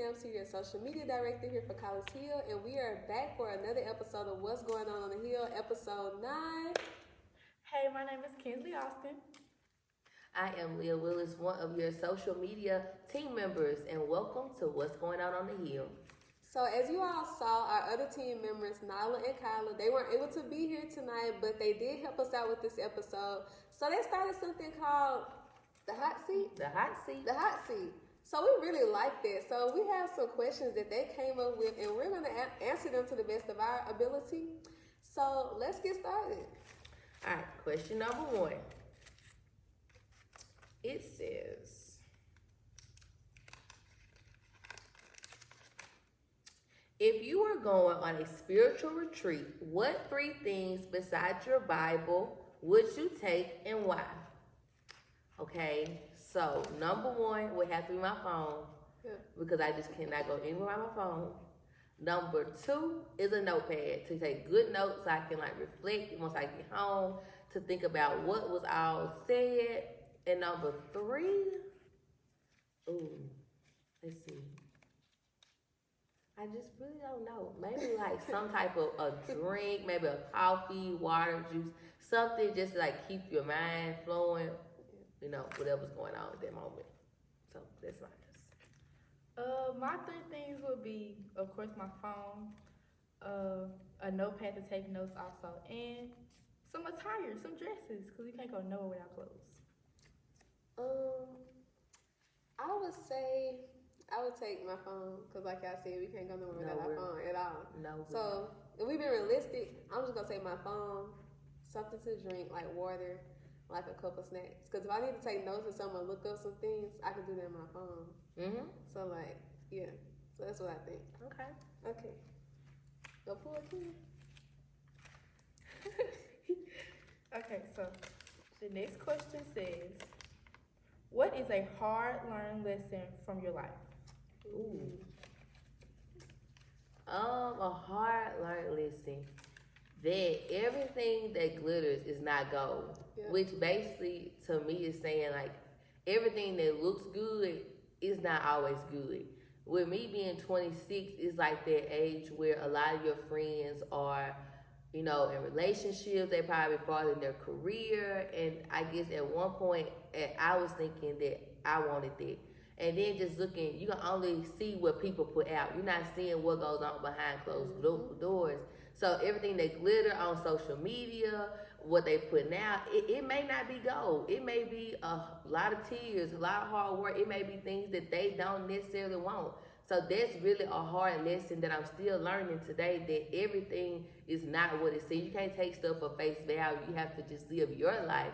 Stamps here, your social media director here for Collis Hill, and we are back for another episode of What's Going On the Hill, episode 9. Hey, my name is Kinsley Austin. I am Leah Willis, one of your social media team members, and welcome to What's Going On the Hill. So as you all saw, our other team members, Nyla and Kyla, they weren't able to be here tonight, but they did help us out with this episode. So they started something called the Hot Seat. The Hot Seat. The Hot Seat. So we really like that. So we have some questions that they came up with, and we're going to answer them to the best of our ability. So let's get started. All right, question number 1. It says, if you were going on a spiritual retreat, what 3 things besides your Bible would you take and why? Okay, so number 1 would have to be my phone, because I just cannot go anywhere on my phone. Number 2 is a notepad to take good notes so I can reflect once I get home, to think about what was all said. And number 3, let's see. I just really don't know. Maybe some type of a drink, maybe a coffee, water, juice, something just to keep your mind flowing, whatever's going on at that moment. So that's my answer. My 3 things would be, of course, my phone, a notepad to take notes also, and some attire, some dresses, because you can't go nowhere without clothes. I would say I would take my phone, because like I said, we can't go nowhere without our phone at all. No. So if we be realistic, I'm just gonna say my phone, something to drink like water, like a couple snacks. Because if I need to take notes or something, or look up some things, I can do that on my phone. So yeah. So that's what I think. Okay. Go pull it in. Okay, so the next question says, what is a hard learned lesson from your life? A hard learned lesson that everything that glitters is not gold. Yeah. Which basically to me is saying everything that looks good is not always good. With me being 26, it's that age where a lot of your friends are, in relationships, they probably farther in their career. And I guess at one point, I was thinking that I wanted that. And then just looking, you can only see what people put out. You're not seeing what goes on behind closed doors. So everything that glitter on social media, what they putting out, it may not be gold. It may be a lot of tears, a lot of hard work. It may be things that they don't necessarily want. So that's really a hard lesson that I'm still learning today, that everything is not what it seems. You can't take stuff for face value. You have to just live your life.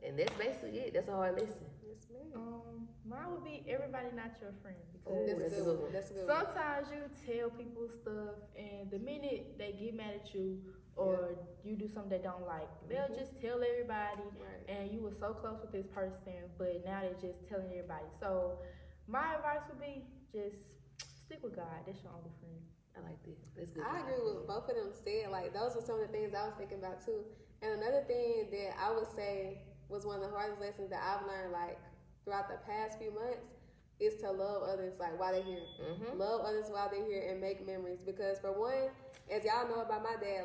And that's basically it. That's a hard lesson. Yes, ma'am. Mine would be everybody not your friend. That's a good one. That's a good one. Sometimes you tell people stuff, and the minute they get mad at you or you do something they don't like, they'll just tell everybody, and you were so close with this person, but now they're just telling everybody. So my advice would be just stick with God. That's your only friend. I like that. That's good. I agree with both of them said. Those were some of the things I was thinking about too. And another thing that I would say was one of the hardest lessons that I've learned throughout the past few months is to love others while they're here. Love others while they're here and make memories. Because for one, as y'all know about my dad,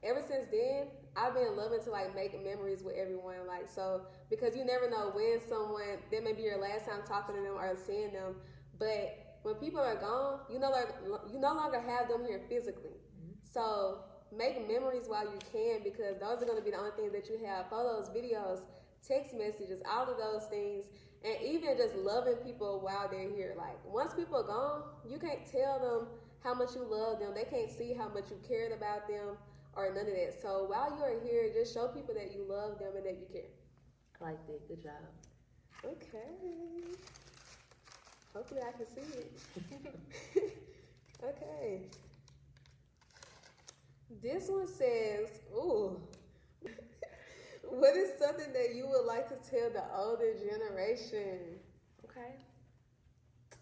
ever since then, I've been loving to make memories with everyone. So because you never know when someone, that may be your last time talking to them or seeing them, but when people are gone, you no longer have them here physically. So make memories while you can, because those are going to be the only things that you have. Photos, videos, text messages, all of those things. And even just loving people while they're here. Once people are gone, you can't tell them how much you love them. They can't see how much you cared about them or none of that. So while you are here, just show people that you love them and that you care. I like that. Good job. Okay. Hopefully I can see it. Okay. This one says, what is something that you would like to tell the older generation? Okay.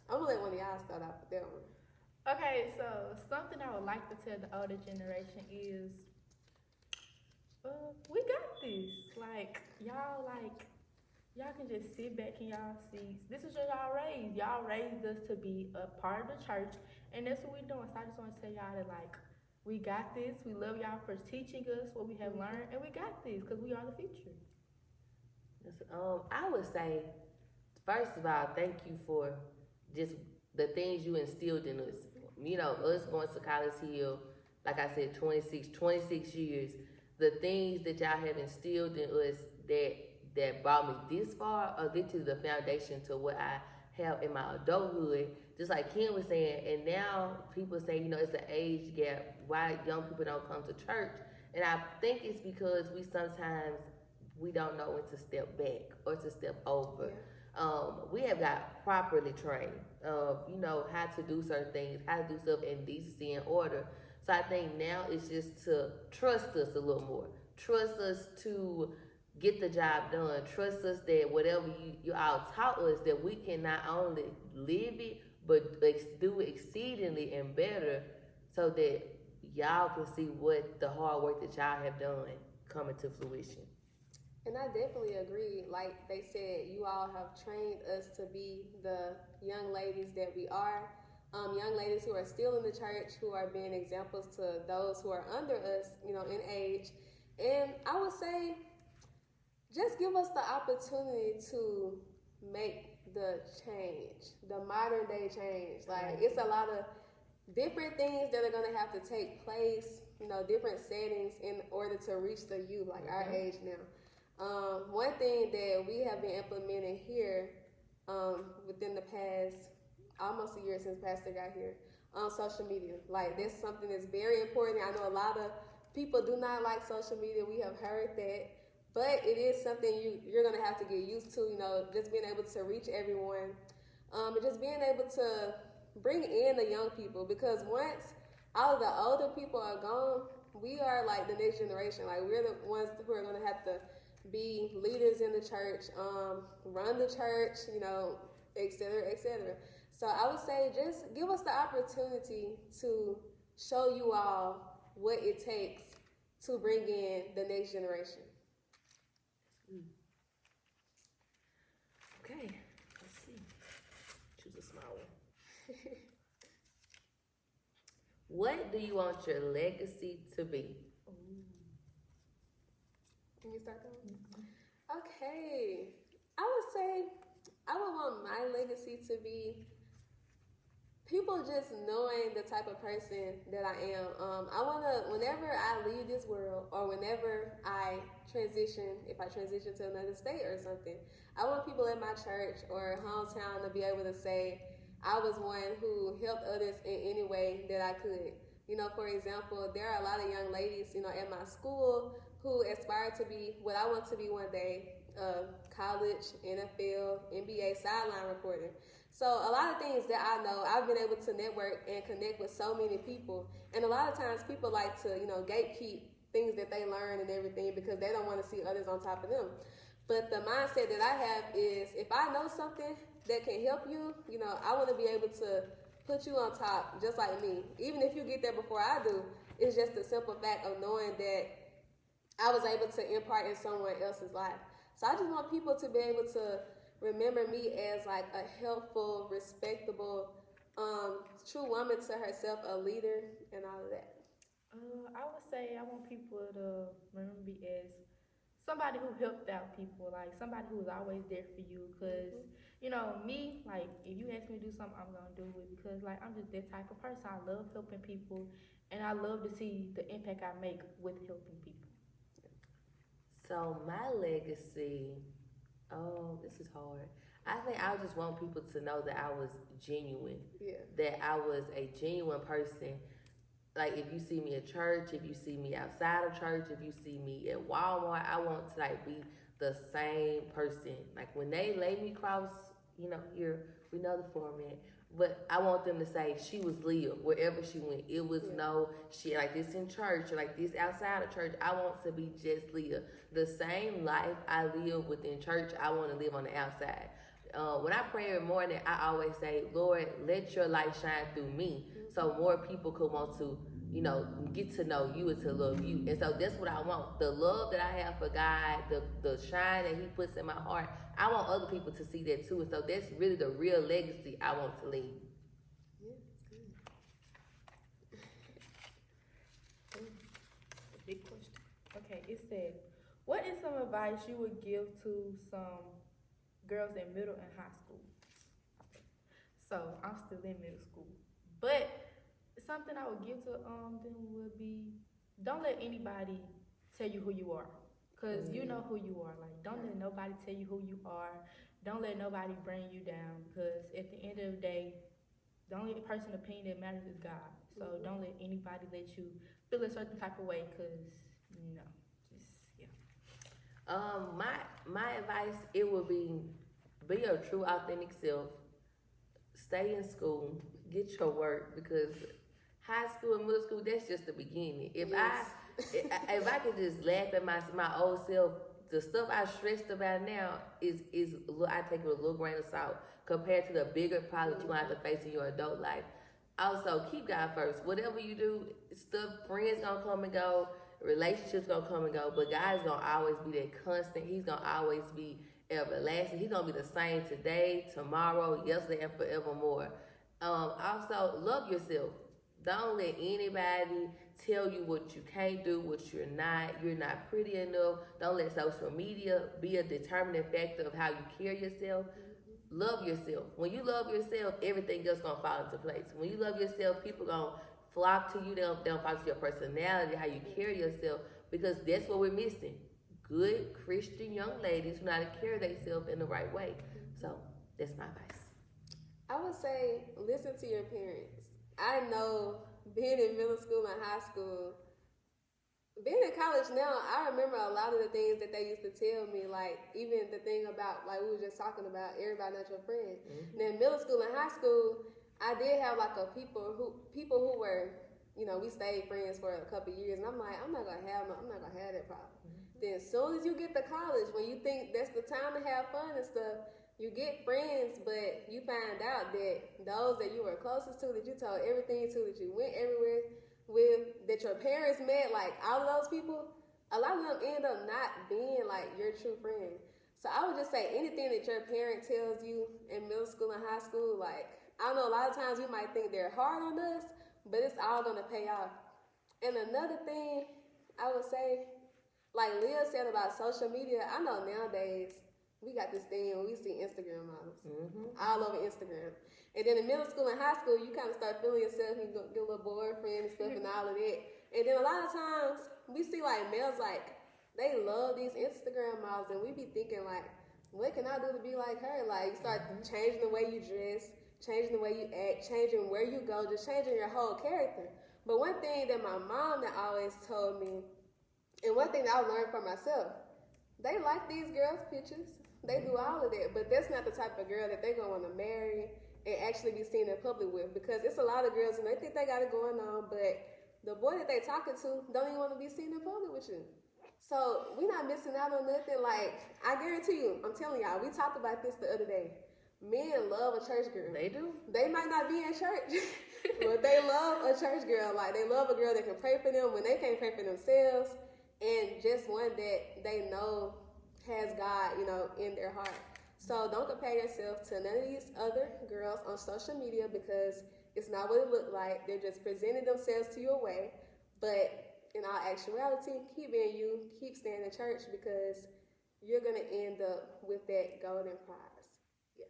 I'm going to let one of y'all start off with that one. Okay, so something I would like to tell the older generation is, we got this. Y'all, y'all can just sit back in y'all seats. This is what y'all raised. Y'all raised us to be a part of the church, and that's what we're doing. So I just want to tell y'all that, like, we got this. We love y'all for teaching us what we have learned, and we got this because we are the future. I would say, first of all, thank you for just the things you instilled in us. You know, us going to Collis Hill, like I said, 26 years. The things that y'all have instilled in us that brought me this far, or get to the foundation to what I have in my adulthood. Just like Kim was saying, and now people say, you know, it's an age gap. Why young people don't come to church? And I think it's because we don't know when to step back or to step over. We have got properly trained you know, how to do certain things, how to do stuff in decency and order. So I think now it's just to trust us a little more. Trust us to get the job done. Trust us that whatever you all taught us, that we can not only live it, but do it exceedingly and better, so that y'all can see what the hard work that y'all have done coming to fruition. And I definitely agree. Like they said, you all have trained us to be the young ladies that we are. Young ladies who are still in the church, who are being examples to those who are under us, you know, in age. And I would say, just give us the opportunity to make the change, the modern day change. Like, it's a lot of different things that are going to have to take place, you know, different settings in order to reach the youth, like our age now. One thing that we have been implementing here within the past almost a year since Pastor got here, on social media. Like, that's something that's very important. I know a lot of people do not like social media. We have heard that. But it is something you're going to have to get used to, you know, just being able to reach everyone. And just being able to bring in the young people. Because once all of the older people are gone, we are like the next generation. Like, we're the ones who are going to have to be leaders in the church, run the church, you know, et cetera, et cetera. So I would say just give us the opportunity to show you all what it takes to bring in the next generation. Okay, let's see. Choose a small one. What do you want your legacy to be? Can you start that one? Okay. I would say I would want my legacy to be people just knowing the type of person that I am. I want to, whenever I leave this world, or whenever I transition, if I transition to another state or something, I want people in my church or hometown to be able to say, I was one who helped others in any way that I could. You know, for example, there are a lot of young ladies, you know, at my school who aspire to be what I want to be one day, college, NFL, NBA sideline reporter. So a lot of things that I know, I've been able to network and connect with so many people. And a lot of times people like to, you know, gatekeep things that they learn and everything because they don't want to see others on top of them. But the mindset that I have is, if I know something that can help you, you know, I want to be able to put you on top just like me. Even if you get there before I do, it's just the simple fact of knowing that I was able to impart in someone else's life. So I just want people to be able to remember me as like a helpful, respectable, true woman to herself, a leader, and all of that. I would say I want people to remember me as somebody who helped out people, like somebody who was always there for you. Because, you know, me, like, if you ask me to do something, I'm going to do it because, like, I'm just that type of person. I love helping people, and I love to see the impact I make with helping people. So my legacy, this is hard. I think I just want people to know that I was genuine. Yeah. That I was a genuine person. Like, if you see me at church, if you see me outside of church, if you see me at Walmart, I want to, like, be the same person. Like, when they lay me across, you know, here, we know the format, but I want them to say, she was Leah, wherever she went. It was no, she like this in church, or like this outside of church. I want to be just Leah. The same life I live within church, I want to live on the outside. When I pray every morning, I always say, Lord, let your light shine through me so more people could want to, get to know you and to love you. And so that's what I want. The love that I have for God, the shine that He puts in my heart, I want other people to see that too. And so that's really the real legacy I want to leave. Yeah, that's good. Big question. Okay, it said, what is some advice you would give to some girls in middle and high school? So I'm still in middle school, but something I would give to them would be, don't let anybody tell you who you are, cause you know who you are. Like, don't let nobody tell you who you are. Don't let nobody bring you down, because at the end of the day, the only person's opinion that matters is God. So don't let anybody let you feel a certain type of way, cause my advice, it would be your true authentic self. Stay in school, get your work, because high school and middle school, that's just the beginning. If I could just laugh at my old self, the stuff I stressed about now is I take it with a little grain of salt compared to the bigger problems you're gonna have to face in your adult life. Also, keep God first. Whatever you do, friends gonna come and go, relationships gonna come and go, but God is gonna always be that constant. He's gonna always be everlasting. He's gonna be the same today, tomorrow, yesterday, and forevermore. Also, love yourself. Don't let anybody tell you what you can't do, what you're not. You're not pretty enough. Don't let social media be a determining factor of how you carry yourself. Love yourself. When you love yourself, everything else gonna fall into place. When you love yourself, people gonna flock to you. They'll flock to your personality, how you carry yourself, because that's what we're missing. Good Christian young ladies who know how to carry themselves in the right way. So that's my advice. I would say listen to your parents. I know being in middle school and high school, being in college now, I remember a lot of the things that they used to tell me, like even the thing about, like we were just talking about, everybody not your friend. And then middle school and high school, I did have like people who were, we stayed friends for a couple of years, and I'm like, I'm not gonna have that problem. Then as soon as you get to college, when you think that's the time to have fun and stuff, you get friends, but you find out that those that you were closest to, that you told everything to, that you went everywhere with, that your parents met, like all of those people, a lot of them end up not being like your true friend. So I would just say anything that your parent tells you in middle school and high school, like, I know a lot of times we might think they're hard on us, but it's all gonna pay off. And another thing I would say, like Leah said about social media, I know nowadays we got this thing when we see Instagram models all over Instagram. And then in middle school and high school, you kind of start feeling yourself, you get a little boyfriend and stuff and all of that. And then a lot of times we see like males, like they love these Instagram models, and we be thinking like, what can I do to be like her? Like you start changing the way you dress, changing the way you act, changing where you go, just changing your whole character. But one thing that my mom that always told me, and one thing that I learned from myself, they like these girls' pictures. They do all of that, but that's not the type of girl that they're going to want to marry and actually be seen in public with, because it's a lot of girls and they think they got it going on, but the boy that they talking to don't even want to be seen in public with you. So we're not missing out on nothing. Like, I guarantee you, I'm telling y'all, we talked about this the other day. Men love a church girl. They do. They might not be in church, but they love a church girl. Like, they love a girl that can pray for them when they can't pray for themselves, and just one that they know has God, in their heart. So don't compare yourself to none of these other girls on social media, because it's not what it looked like. They're just presenting themselves to you away. But in all actuality, keep being you, keep staying in church, because you're going to end up with that golden prize. Yeah.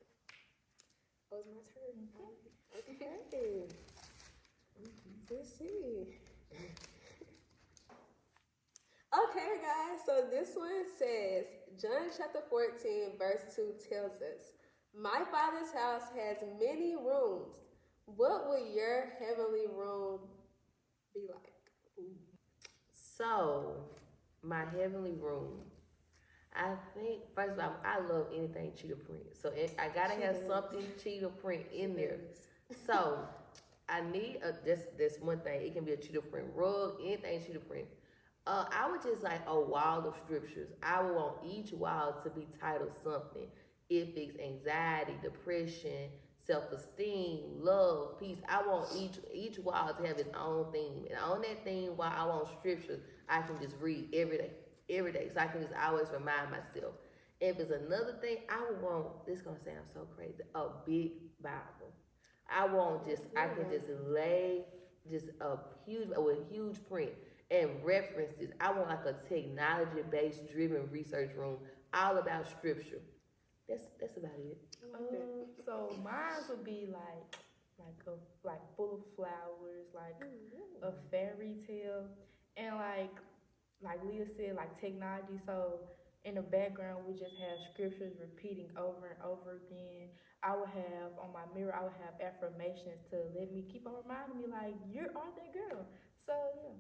That was my turn. Okay. Let's see. Okay, guys, so this one says, John chapter 14, verse 2 tells us, my Father's house has many rooms. What will your heavenly room be like? So, my heavenly room, I think, first of all, I love anything cheetah print. So, I gotta have something cheetah print in there. So, I need this one thing. It can be a cheetah print rug, anything cheetah print. I would just like a wall of scriptures. I would want each wall to be titled something. If it's anxiety, depression, self-esteem, love, peace. I want each wall to have its own theme. And on that theme, while I want scriptures, I can just read every day. So I can just always remind myself. If it's another thing, I would want, this is gonna sound so crazy, a big Bible. I can just lay just a huge print and references. I want like a technology-based driven research room all about scripture. That's about it. So mine would be like full of flowers, like a fairy tale, and like Leah said, like technology. So in the background, we just have scriptures repeating over and over again. I would have on my mirror, I would have affirmations to let me keep on reminding me, like, you are that girl. So yeah.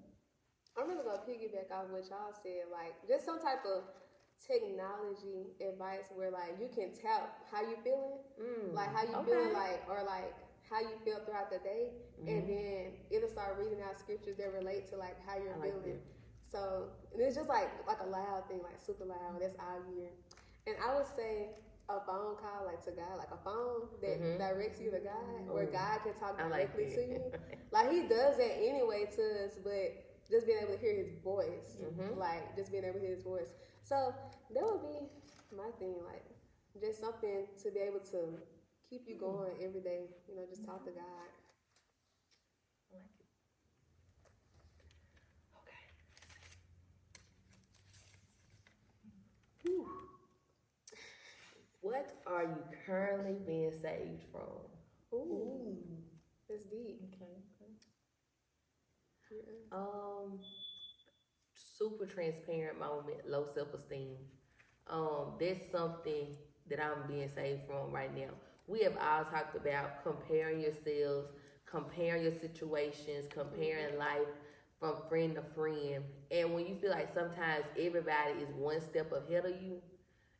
I'm really gonna piggyback off what y'all said, like just some type of technology advice where like you can tap how you feeling, like how you feeling, like or like how you feel throughout the day, and then it'll start reading out scriptures that relate to like how you're feeling. So and it's just like a loud thing, like super loud. That's all you hear. And I would say a phone call like to God, like a phone that directs you to God, where God can talk directly to you. Like He does that anyway to us, but just being able to hear His voice, like just being able to hear His voice. So that would be my thing, like just something to be able to keep you going every day. You know, just talk to God. I like it. Okay. Whew. What are you currently being saved from? Ooh. That's deep. Okay. Super transparent moment, low self-esteem. That's something that I'm being saved from right now. We have all talked about comparing yourselves, comparing your situations, comparing life from friend to friend. And when you feel like sometimes everybody is one step ahead of you,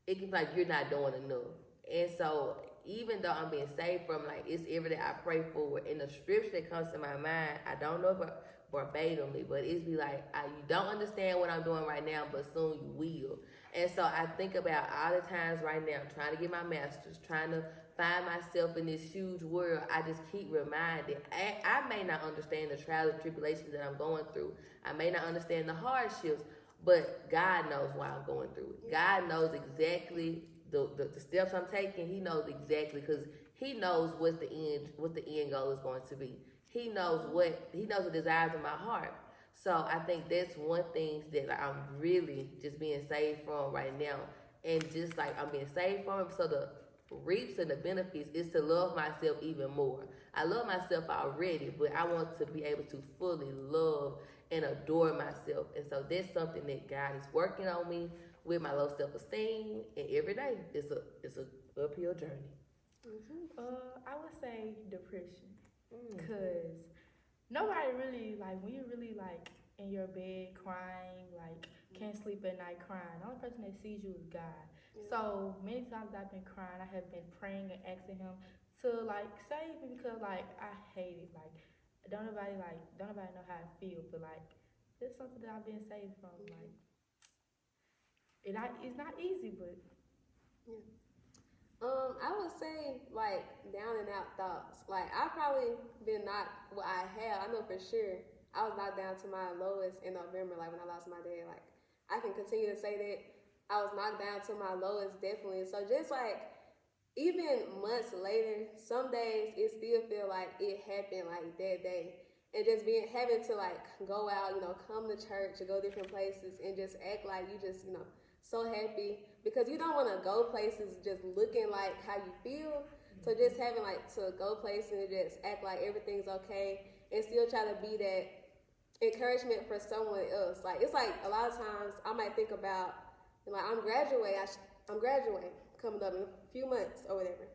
it can feel like you're not doing enough. And so even though I'm being saved from, like, it's every day I pray for, and the scripture that comes to my mind, I don't know if verbatimly, but it's be like, you don't understand what I'm doing right now, but soon you will. And so I think about all the times right now, trying to get my master's, trying to find myself in this huge world. I just keep reminded, I may not understand the trials and tribulations that I'm going through. I may not understand the hardships, but God knows why I'm going through it. God knows exactly the steps I'm taking. He knows exactly, because He knows what the end goal is going to be. He knows the desires of my heart. So I think that's one thing that I'm really just being saved from right now. And just like I'm being saved from, so the reaps and the benefits is to love myself even more. I love myself already, but I want to be able to fully love and adore myself. And so that's something that God is working on me with, my low self-esteem, and every day it's a uphill journey. I would say depression, because nobody really, like, when you're really like in your bed crying, like can't sleep at night crying, the only person that sees you is God. So many times I've been crying, I have been praying and asking Him to like save me, because like I hate it. Like don't nobody know how I feel, but like it's something that I've been saved from. Like it's not easy, but I would say like down and out thoughts. Like I probably been I know for sure I was knocked down to my lowest in November, like when I lost my dad. Like I can continue to say that I was knocked down to my lowest, definitely. So just like even months later, some days it still feel like it happened like that day. And just having to like go out, come to church or go different places and just act like you just, so happy, because you don't want to go places just looking like how you feel. So just having like to go places and just act like everything's okay and still try to be that encouragement for someone else. Like it's like a lot of times I might think about, like, I'm graduating coming up in a few months or whatever.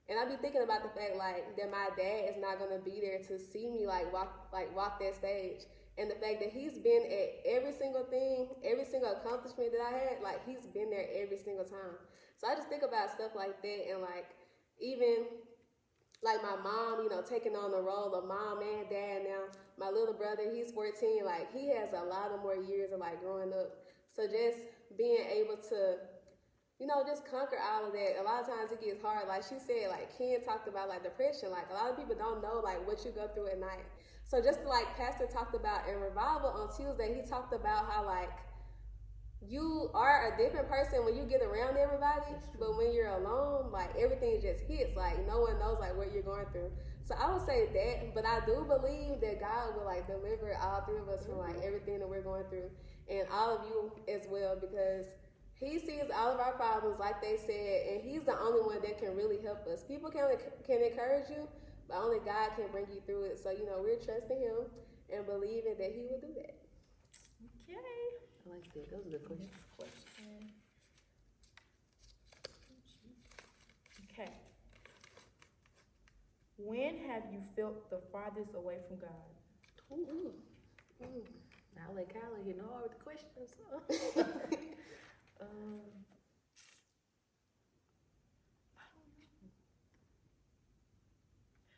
And I be thinking about the fact like that my dad is not gonna be there to see me like walk that stage. And the fact that he's been at every single thing, every single accomplishment that I had, like he's been there every single time. So I just think about stuff like that, and like even like my mom, taking on the role of mom and dad now. My little brother, he's 14, like he has a lot of more years of like growing up. So just being able to just conquer all of that. A lot of times it gets hard. Like she said, like Ken talked about like depression. Like a lot of people don't know like what you go through at night. So just like Pastor talked about in Revival on Tuesday, he talked about how like you are a different person when you get around everybody, but when you're alone, like everything just hits. Like no one knows like what you're going through. So I would say that, but I do believe that God will like deliver all three of us from like everything that we're going through, and all of you as well, because He sees all of our problems, like they said, and He's the only one that can really help us. People can encourage you, but only God can bring you through it. So we're trusting Him and believing that He will do that. Okay. I like that. That was a good question. Okay. When have you felt the farthest away from God? Ooh. Now let Kyla get hard with the questions.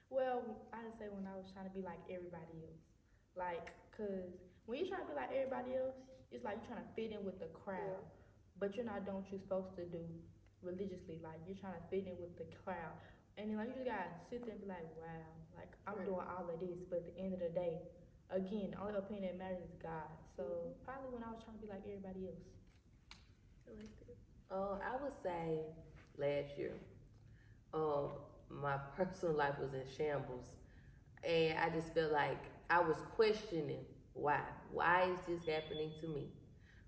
Well, I would say when I was trying to be like everybody else. Like, cause when you're trying to be like everybody else, it's like you're trying to fit in with the crowd, but you're not doing what you're supposed to do religiously. Like you're trying to fit in with the crowd, and then like you just gotta sit there and be like, wow, like I'm doing all of this, but at the end of the day, again, the only opinion that matters is God. So probably when I was trying to be like everybody else. I like that. I would say last year. My personal life was in shambles, and I just felt like I was questioning why. Why is this happening to me?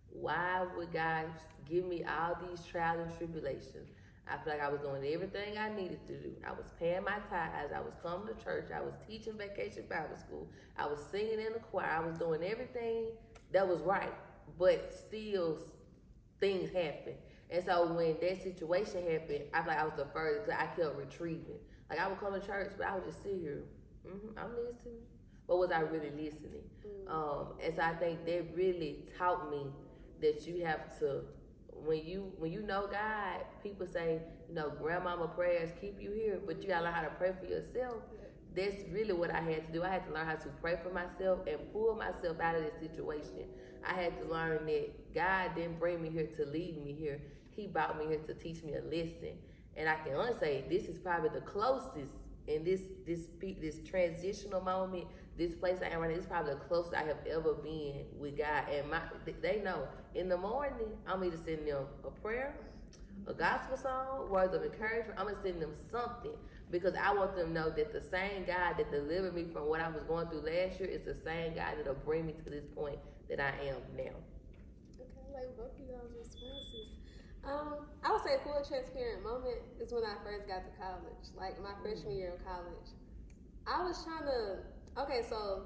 Why would God give me all these trials and tribulations? I feel like I was doing everything I needed to do. I was paying my tithes. I was coming to church. I was teaching vacation Bible school. I was singing in the choir. I was doing everything that was right, but still things happened. And so when that situation happened, I feel like I was the first because I kept retrieving. Like I would come to church, but I would just sit here. I'm listening. But was I really listening? And so I think that really taught me that you have to, when you know God, people say, grandmama prayers keep you here, but you gotta learn how to pray for yourself. That's really what I had to do. I had to learn how to pray for myself and pull myself out of this situation. I had to learn that God didn't bring me here to leave me here. He brought me here to teach me a lesson. And I can only say this is probably the closest in this transitional moment, this place I am right now, this is probably the closest I have ever been with God. And they know in the morning, I'm either sending them a prayer, a gospel song, words of encouragement. I'm gonna send them something because I want them to know that the same God that delivered me from what I was going through last year is the same God that'll bring me to this point that I am now. Okay, like both of y'all's responses. I would say a full transparent moment is when I first got to college, like my freshman year of college. I was trying to, so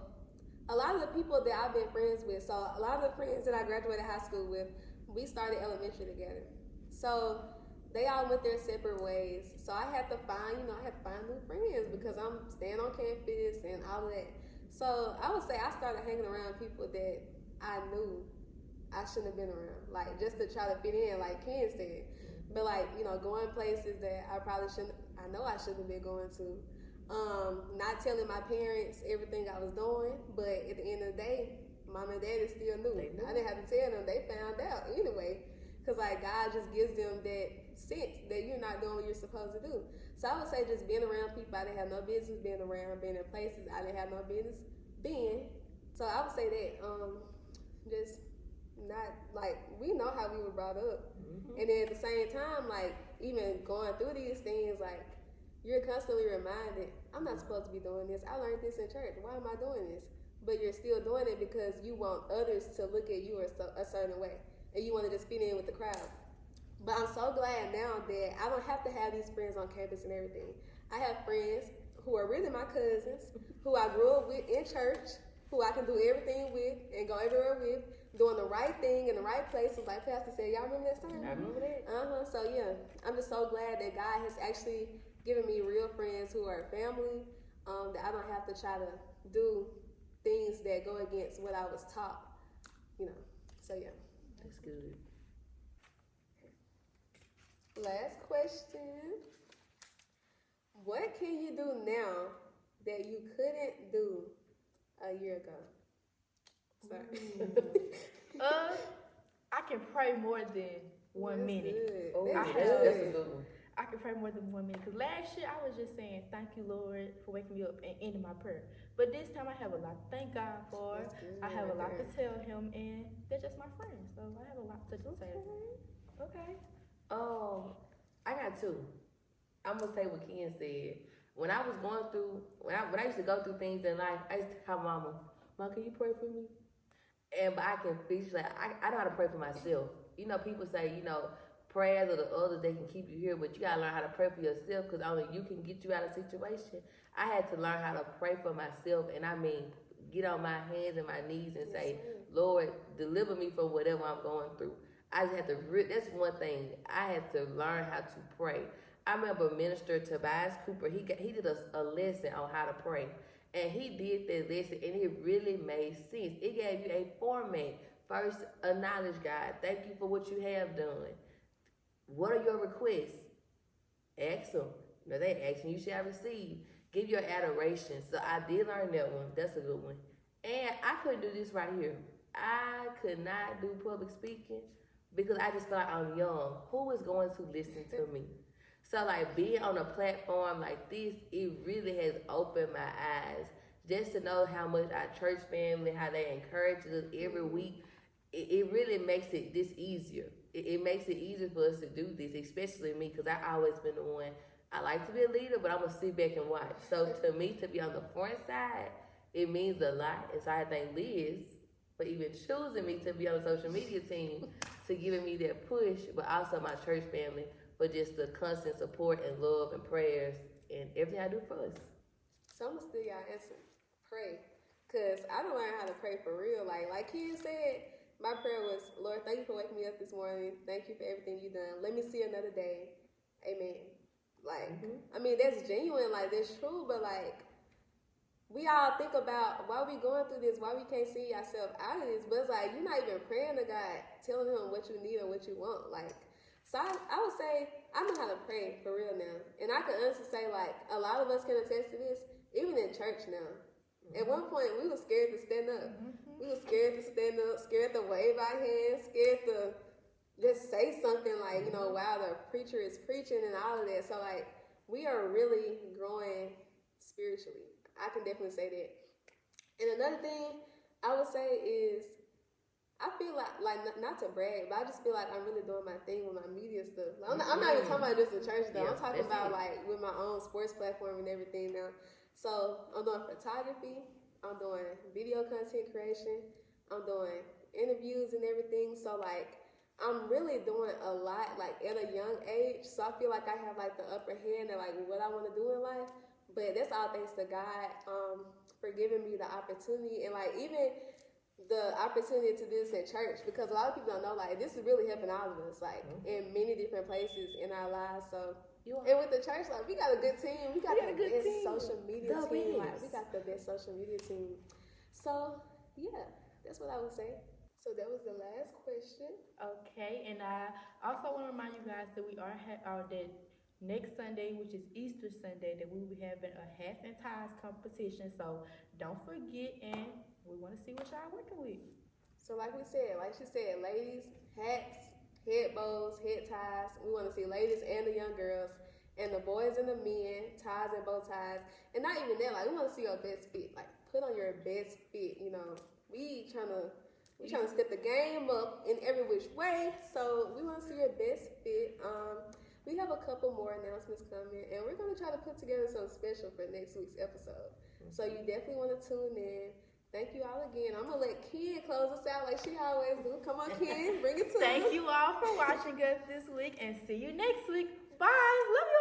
a lot of the people that I've been friends with, so a lot of the friends that I graduated high school with, we started elementary together. So they all went their separate ways. So I had to find new friends because I'm staying on campus and all of that. So I would say I started hanging around people that I knew I shouldn't have been around, like just to try to fit in, like Ken said. But like, going places that I know I shouldn't have been going to. Not telling my parents everything I was doing, but at the end of the day, mom and daddy still knew. I didn't have to tell them, they found out anyway. Cause like God just gives them that sense that you're not doing what you're supposed to do. So I would say just being around people I didn't have no business being around, being in places I didn't have no business being. So I would say that, just not like we know how we were brought up, and then at the same time, like even going through these things, like you're constantly reminded, I'm not supposed to be doing this. I learned this in church. Why am I doing this? But you're still doing it because you want others to look at you a certain way, and you want to just fit in with the crowd. But I'm so glad now that I don't have to have these friends on campus and everything. I have friends who are really my cousins, who I grew up with in church, who I can do everything with and go everywhere with, doing the right thing in the right places, like Pastor said. Y'all remember that song? I remember that. So yeah, I'm just so glad that God has actually given me real friends who are family, that I don't have to try to do things that go against what I was taught, So yeah. That's good. Last question. What can you do now that you couldn't do a year ago? Sorry. I can pray more than 1 minute. Oh, That's that's a good one. I can pray more than 1 minute. Because last year I was just saying, thank you, Lord, for waking me up and ending my prayer. But this time I have a lot to thank God for. I have a lot to tell him, and they're just my friends. So I have a lot to say. Okay. I got two. I'm gonna say what Ken said. When I was going through, when I used to go through things in life, I used to call Mama, Mom, can you pray for me? But I can feel like I know how to pray for myself. You know, people say, you know, prayers of the others, they can keep you here, but you gotta learn how to pray for yourself because only you can get you out of a situation. I had to learn how to pray for myself, and I mean, get on my hands and my knees and say, Lord, deliver me from whatever I'm going through. I just had to, that's one thing, I had to learn how to pray. I remember Minister Tobias Cooper, he did a lesson on how to pray. And he did that lesson, and it really made sense. It gave you a format. First, acknowledge God. Thank you for what you have done. What are your requests? Ask them. No, they asking, you shall receive. Give your adoration. So I did learn that one. That's a good one. And I couldn't do this right here. I could not do public speaking because I just thought I'm young. Who is going to listen to me? So like being on a platform like this, it really has opened my eyes. Just to know how much our church family, how they encourage us every week, it really makes it this easier. It makes it easier for us to do this, especially me, because I always been the one. I like to be a leader, but I'm going to sit back and watch. So to me, to be on the front side, it means a lot. And so I thank Liz for even choosing me to be on the social media team, to giving me that push, but also my church family for just the constant support and love and prayers and everything I do for us. So I'm going to steal y'all answer. Pray. Because I don't learn how to pray for real. Like Ken said, my prayer was, Lord, thank you for waking me up this morning. Thank you for everything you've done. Let me see another day. Amen. Like, I mean, that's genuine. Like, that's true. But, like, we all think about why we going through this, why we can't see ourselves out of this. But it's like, you're not even praying to God, telling him what you need or what you want. Like, so I would say, I know how to pray for real now. And I can honestly say, like, a lot of us can attest to this, even in church now. At one point, we were scared to stand up. We were scared to stand up, scared to wave our hands, scared to just say something like, you know, while the preacher is preaching and all of that. So, like, we are really growing spiritually. I can definitely say that. And another thing I would say is, I feel like not to brag, but I just feel like I'm really doing my thing with my media stuff. Like, I'm not even talking about just the church, though. I'm talking about, like, with my own sports platform and everything now. So I'm doing photography, I'm doing video content creation, I'm doing interviews and everything. So like I'm really doing a lot like at a young age. So I feel like I have like the upper hand and like what I want to do in life. But that's all thanks to God for giving me the opportunity and like even the opportunity to do this in church, because a lot of people don't know like this is really helping all of us like in many different places in our lives. So and with the church, like we got a good team. We got the best social media team. Like we got the best social media team. So yeah, that's what I would say. So that was the last question. Okay, and I also want to remind you guys that we are that next Sunday, which is Easter Sunday, that we will be having a hat and ties competition. So don't forget, and we want to see what y'all working with. So like she said, ladies, hats, head bows, head ties. We want to see ladies and the young girls, and the boys and the men, ties and bow ties. And not even that, like we want to see your best fit. Like put on your best fit. You know, we trying to step the game up in every which way. So we want to see your best fit. We have a couple more announcements coming, and we're gonna try to put together something special for next week's episode. So you definitely want to tune in. Thank you all again. I'm going to let Ken close us out like she always do. Come on, Ken. Bring it to us. Thank you all for watching us this week, and see you next week. Bye. Love you.